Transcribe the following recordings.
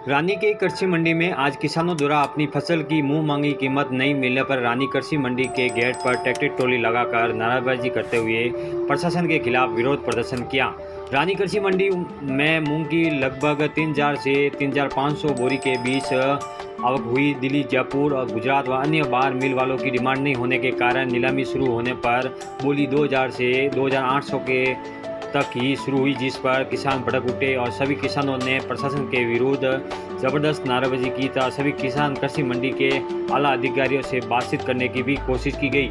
रानी के कृषि मंडी में आज किसानों द्वारा अपनी फसल की मुंह मांगी कीमत नहीं मिलने पर रानी कृषि मंडी के गेट पर ट्रैक्टर ट्रॉली लगाकर नाराजगी करते हुए प्रशासन के खिलाफ विरोध प्रदर्शन किया। रानी कृषि मंडी में मूंग की लगभग 3000 से 3500 बोरी के बीच आवक हुई। दिल्ली, जयपुर और गुजरात व अन्य बाहर मिल वालों की डिमांड नहीं होने के कारण नीलामी शुरू होने पर बोली 2000 से 2800 के तक ही शुरू हुई, जिस पर किसान भड़क उठे और सभी किसानों ने प्रशासन के विरुद्ध जबरदस्त नारेबाजी की तथा सभी किसान कृषि मंडी के आला अधिकारियों से बातचीत करने की भी कोशिश की गई।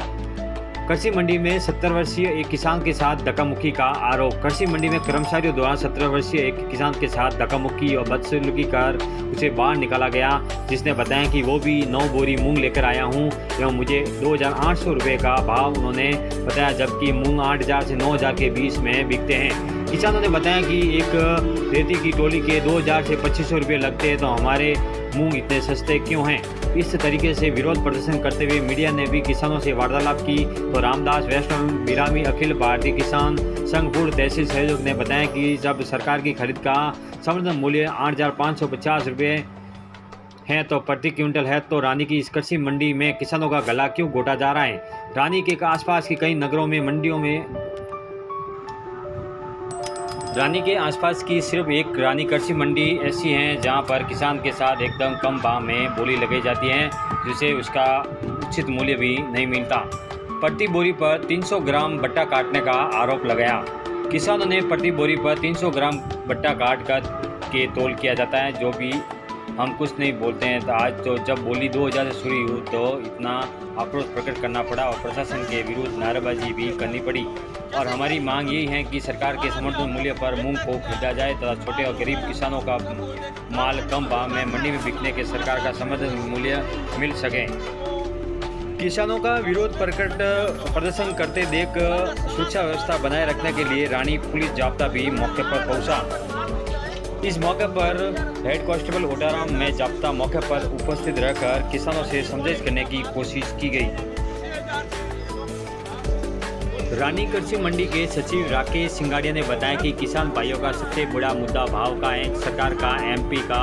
कृषि मंडी में 70 वर्षीय एक किसान के साथ धक्कामुक्की का आरोप। कृषि मंडी में कर्मचारियों द्वारा 70 वर्षीय एक किसान के साथ धक्कामुक्की और बदसलूकी कर उसे बाहर निकाला गया, जिसने बताया कि वो भी 9 बोरी मूंग लेकर आया हूं एवं मुझे 2800 रुपये का भाव उन्होंने बताया, जबकि मूंग 8000 से 9000 के बीच में बिकते हैं। किसानों ने बताया कि एक रेती की टोली के 2000 से 2500 रुपये लगते हैं, तो हमारे मूंग इतने सस्ते क्यों हैं। इस तरीके से विरोध प्रदर्शन करते हुए मीडिया ने भी किसानों से वार्तालाप की, तो रामदास वैष्णव बिरामी अखिल भारतीय किसान संघ पूर्व तहसील सहयोग ने बताया कि जब सरकार की खरीद का समर्थन मूल्य 8550 रुपये है तो प्रति क्विंटल है, तो रानी की इस कृषि मंडी में किसानों का गला क्यों घोटा जा रहा है। रानी के आसपास की कई नगरों में मंडियों में रानी के आसपास की सिर्फ एक रानी कृषि मंडी ऐसी है जहां पर किसान के साथ एकदम कम भाव में बोली लगाई जाती है, जिसे उसका उचित मूल्य भी नहीं मिलता। प्रति बोरी पर 300 ग्राम बट्टा काटने का आरोप लगाया। किसानों ने प्रति बोरी पर 300 ग्राम बट्टा काट कर के तोल किया जाता है, जो भी हम कुछ नहीं बोलते हैं। तो आज तो जब बोली 2000 से शुरू हुई तो इतना आक्रोश प्रकट करना पड़ा और प्रशासन के विरुद्ध नारेबाजी भी करनी पड़ी। और हमारी मांग यही है कि सरकार के समर्थन मूल्य पर मूंग को खरीदा जाए तथा छोटे और गरीब किसानों का माल कम भाव में मंडी में बिकने के सरकार का समर्थन मूल्य मिल सके। किसानों का विरोध प्रदर्शन करते देख सुरक्षा व्यवस्था बनाए रखने के लिए रानी पुलिस जाब्ता भी मौके पर पहुंचा। इस मौके पर हेड कांस्टेबल ओडाराम में जाब्ता मौके पर उपस्थित रहकर किसानों से समझाइश करने की कोशिश की गई। रानी कृषि मंडी के सचिव राकेश सिंगाड़िया ने बताया कि किसान भाइयों का सबसे बड़ा मुद्दा भाव का है। सरकार का एमपी का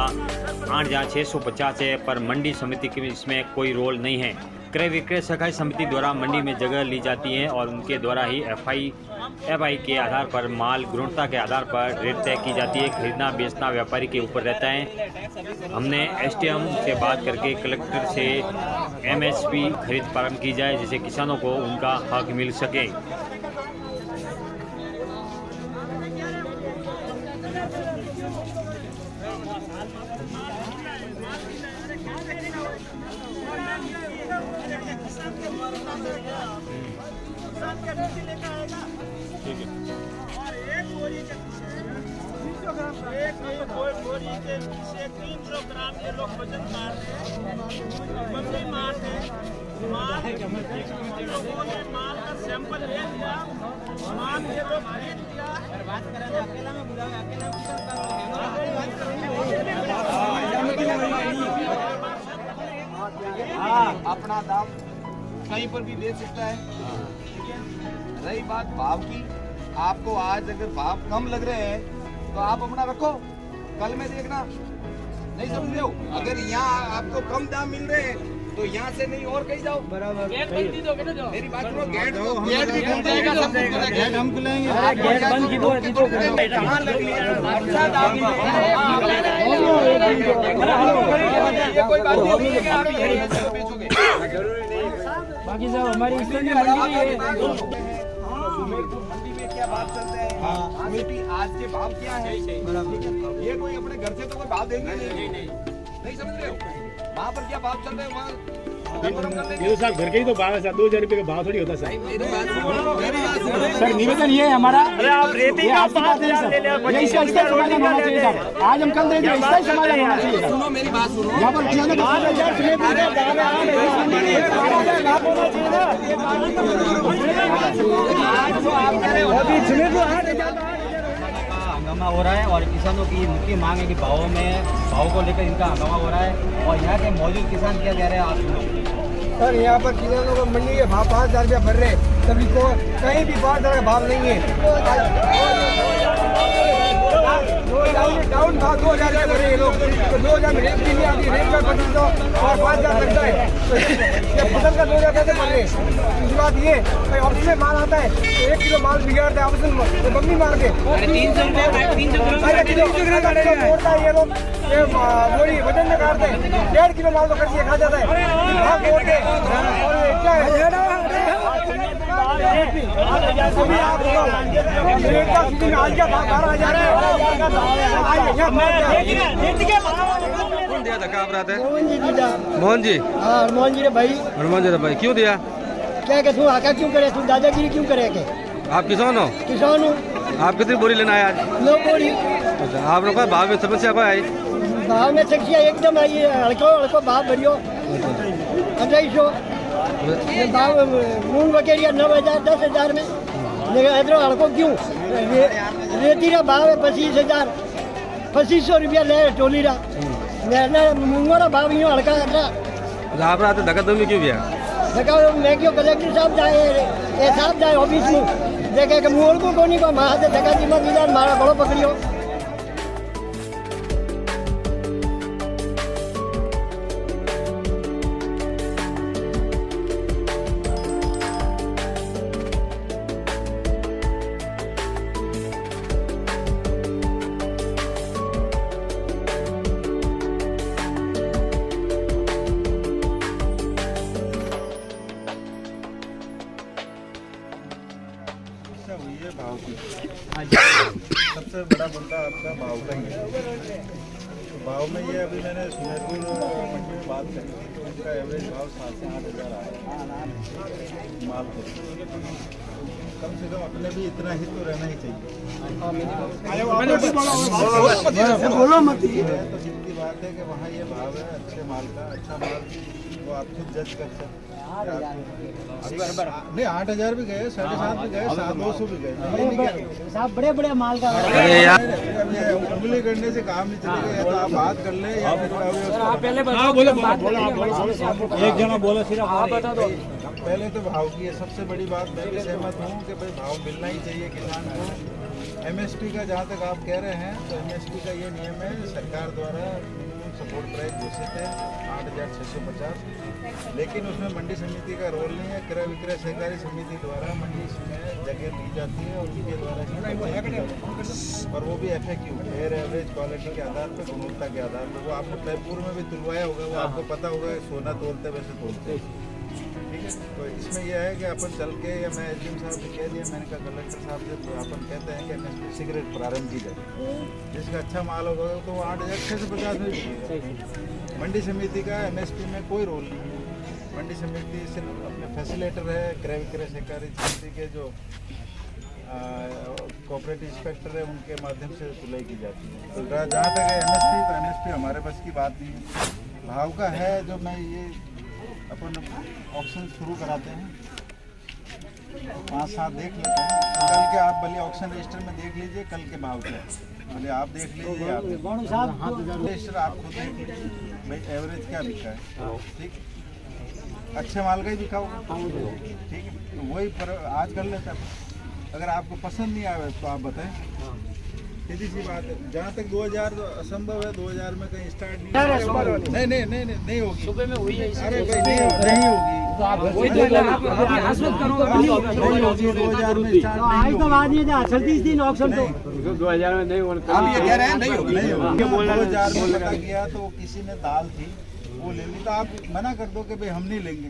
8650 है, पर मंडी समिति के इसमें कोई रोल नहीं है। क्रय विक्रय सहकारी समिति द्वारा मंडी में जगह ली जाती है और उनके द्वारा ही एफआई के आधार पर माल गुणवत्ता के आधार पर रेट तय की जाती है। खरीदना बेचना व्यापारी के ऊपर रहता है। हमने एसडीएम से बात करके कलेक्टर से एमएसपी खरीद प्रारंभ की जाए, जिससे किसानों को उनका हक मिल सके। और एक बोरी के 300 ग्राम बोरी के पीछे 300 ग्राम ये लोग वजन मारते हैं, बंदी मारते हैं। लोगों ने माल का सैंपल ले लिया, माल ये लोग खरीद लिया। अपना दाम कहीं पर भी दे सकता है, ठीक है। रही बात भाव की, आपको आज अगर भाव कम लग रहे हैं तो आप अपना रखो, कल में देखना। नहीं समझ रहे हो? अगर यहाँ आपको कम दाम मिल रहे हैं तो यहाँ से नहीं और कहीं जाओ। बराबर मेरी बात सुनो, गेट भी खुल जाएगा, सब कुछ हो जाएगा। हम खुलेंगे, गेट बंद की कहाँ लग कोई बात नहीं है, आप यही बेचोगे। बाकी सब हमारी मंडी है। मंडी में क्या भाव चलते हैं, आज के भाव क्या है, ये कोई अपने घर से तो कोई भाव देंगे नहीं समझ रहे हो? वहाँ पर क्या भाव चल रहे हैं वहाँ ये साहब घर के ही तो भाव है, 2000 रुपये का भाव थोड़ी होता सर। सर निवेदन ये है हमारा, आप रेती का 5000 ले ले, इसका समाधान होना चाहिए सर। आज हम कल देंगे, इसका समाधान होना चाहिए। सुनो मेरी बात सुनो, यहाँ पर हंगामा हो रहा है और किसानों की मुख्य मांग है कि भाव को लेकर इनका हंगामा हो रहा है। और यहाँ के मौजूद किसान क्या कह रहे हैं आप सुनो। सर यहाँ पर किसानों को मंडी के भाव 5000 रुपया भर रहे, सभी को कहीं भी 5000 का भाव नहीं है। डाउन था 2000 के भरे ये लोग, तो 2000 में रेट भी नहीं आती, रेट का 2500 और 5000 लगता है, तो ये फसल का 2000 कैसे भर रहे? दूसरी बात ये ऑफिस में माल आता है तो 1 किलो माल बिगाड़ता है ऑफिस में बम्मी मार के 300 ग्राम तोड़ता है ये लोग, ये बोरी वजन में काटते हैं, 1.5 किलो माल तो कच्ची खा जाता है, भाग तोड़ के और क्या है कौन दिया धक्का आप रहते मोहन जी? हाँ हनुमान जी रे भाई, हनुमान जी भाई क्यों दिया? क्या के तू आका क्यों करे, तू दादागिरी क्यों करे के? आप किसान हो? किसान हूँ। आप कितनी बोरी लेना आए आज? 9 बोरी। अच्छा, आप लोग का भाव में समस्या क्या आई? भाव में समस्या एकदम आई है, हल्को भाव भरियो 2800 भाव, मूंग वगैरह 9000 10,000 में, लेकिन इधर हल्को क्यों? रेती का भाव है 25,000, 2500 रुपया ले टोली रा, मूंगो का भाव यूँ हल्का आप रात धक्का दो में क्यों गया? देखा मैं क्यों कलेक्टर साहब जाए साहब जाए ऑफिस में देखे कि मोड़ को कोनी को माँ से धक्का दी मत दीदार मारा बड़ो पकड़ियो। हुई है भाव की। सबसे बड़ा मुद्दा आपका भाव का ही है। तो भाव में ये अभी मैंने सुमेरपुर मंडी में बात करी थी, तो उनका एवरेज भाव 7 से 8,000 आया माल को। कम से कम अपने भी इतना ही तो रहना ही चाहिए। बोलो मत। तो जिनकी बात है कि वहाँ ये भाव है अच्छे माल का, अच्छा माल वो आप खुद जज कर सकते हैं। नहीं 8,000 भी गए, 7,500 भी गए, 7,200 भी गए। साहब बड़े बड़े माल का अरे यार उंगली करने से काम नहीं चलेगा, या तो आप बात कर ले या फिर पहले एक जना बोला सिर्फ आप बता दो। पहले तो भाव की है सबसे बड़ी बात। मैं भी सहमत हूँ कि भाई भाव मिलना ही चाहिए किसान को। एमएसपी का जहाँ तक आप कह रहे हैं तो एमएसपी का ये नियम है, सरकार द्वारा मिनिमम सपोर्ट प्राइस घोषित है 8,650, लेकिन उसमें मंडी समिति का रोल नहीं है। क्रय विक्रय सहकारी समिति द्वारा मंडी में जगह ली जाती है और उनके द्वारा और वो भी FAQ फेयर एवरेज क्वालिटी के आधार पर, गुणवत्ता के आधार पर। वो आपने पूर्व में भी तुलवाया होगा, वो आपको पता होगा सोना तोलते वैसे तोलते। ठीक है, तो इसमें यह है कि अपन चल के, या मैं SDM साहब से कह दिया, मैंने कहा कलेक्टर साहब से, तो अपन कहते हैं कि MSP सिगरेट प्रारंभ की जाए। जिसका अच्छा माल होगा तो वो 8,650 में बिकेगा। मंडी समिति का MSP में कोई रोल नहीं है। मंडी समिति सिर्फ अपने फैसिलेटर है, क्रय विक्रय सहकारी समिति के जो कोऑपरेटिव इंस्पेक्टर है उनके माध्यम से तुलाई की जाती है। तो जहाँ तक है MSP, तो MSP हमारे बस की बात नहीं है। भाव का है जो मैं ये अपन ऑक्शन शुरू कराते हैं, 5-7 देख लेते हैं। कल के आप भले ऑक्शन रजिस्टर में देख लीजिए कल के भाव क्या है, भले आप देख लीजिए, आप रजिस्टर आप खुद देख लीजिए भाई एवरेज क्या बिका है। ठीक, अच्छे माल का ही बिका होगा। ठीक है, तो वही पर आज कर लेते हैं। अगर आपको पसंद नहीं आए तो आप बताएं। सीधी सी बात है, जहाँ तक 2000 असंभव है, 2000 में कहीं स्टार्ट नहीं होगी। सुबह में हुई है, अरे भाई नहीं होगी। 2000 में स्टार्ट नहीं होगी। 30 दिन ऑप्शन तो 2000 में नहीं होना। आप ये कह रहे हैं नहीं होगी। 2000 में पता किया तो किसी ने दाल थी वो ले ली, तो आप मना कर दो कि भाई हम नहीं लेंगे,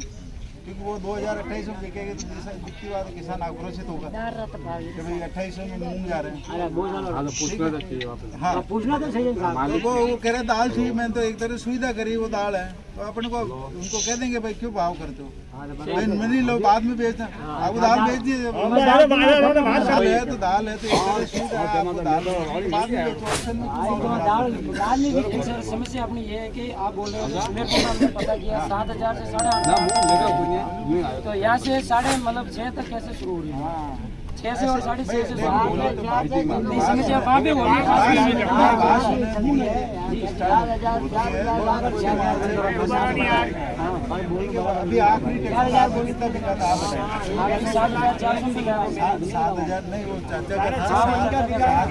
क्योंकि वो 2028 में बिकेगी तो जितनी बार किसान आक्रोशित होगा कि भाई 2800 में मूंग जा रहे हैं। हाँ, पूछना तो सही है तो वो कह रहे दाल थी, मैंने तो एक तरह सुविधा करी, वो दाल है तो अपन को उनको कह देंगे भाई क्यों भाव करते हो, भाई नहीं लो बाद में बेचना, आपको दाल बेच दीजिए, दाल है तो दाल है, तो एक तरह सुविधा है, आपको दाल बाद में बेचो, ऑप्शन में समस्या अपनी ये है कि आप बोल रहे हो हमने पता किया 7,000 से 8,500, तो यहाँ से 6.5 तक कैसे शुरू हो रही है? 6 से और 6.5 से अभी आखिरी टेक्नोलॉजी कितना बिका था आप बताइए। 7,000 नहीं, वो चाचा का था 7,475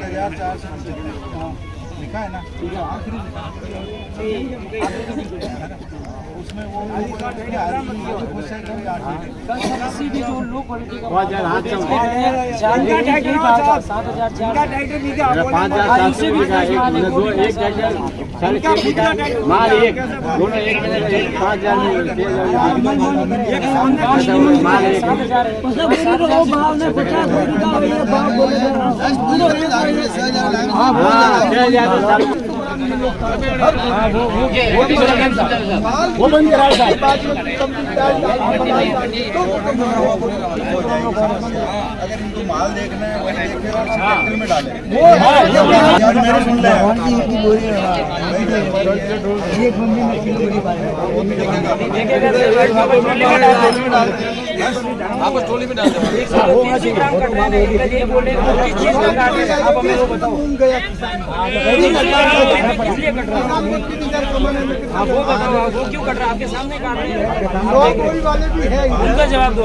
लिखा है ना, आखिरी उसमें वो माल एक दोनों एक 5,000 माल एक वो बंद करा अगर इनको माल देखना है वही देखे और ट्रैक्टर में डाले। मेरे सुन ले आप ट्रॉली में डाल दो। वो क्यों कट रहा है? आपके सामने काट रहे हैं। वाले भी है, उनका जवाब दो।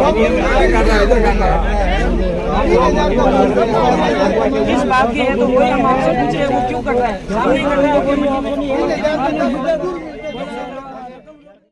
किस बात की है तो वही हम आपसे पूछ रहे हैं, वो क्यों कट रहा है? सामने कट रहा है।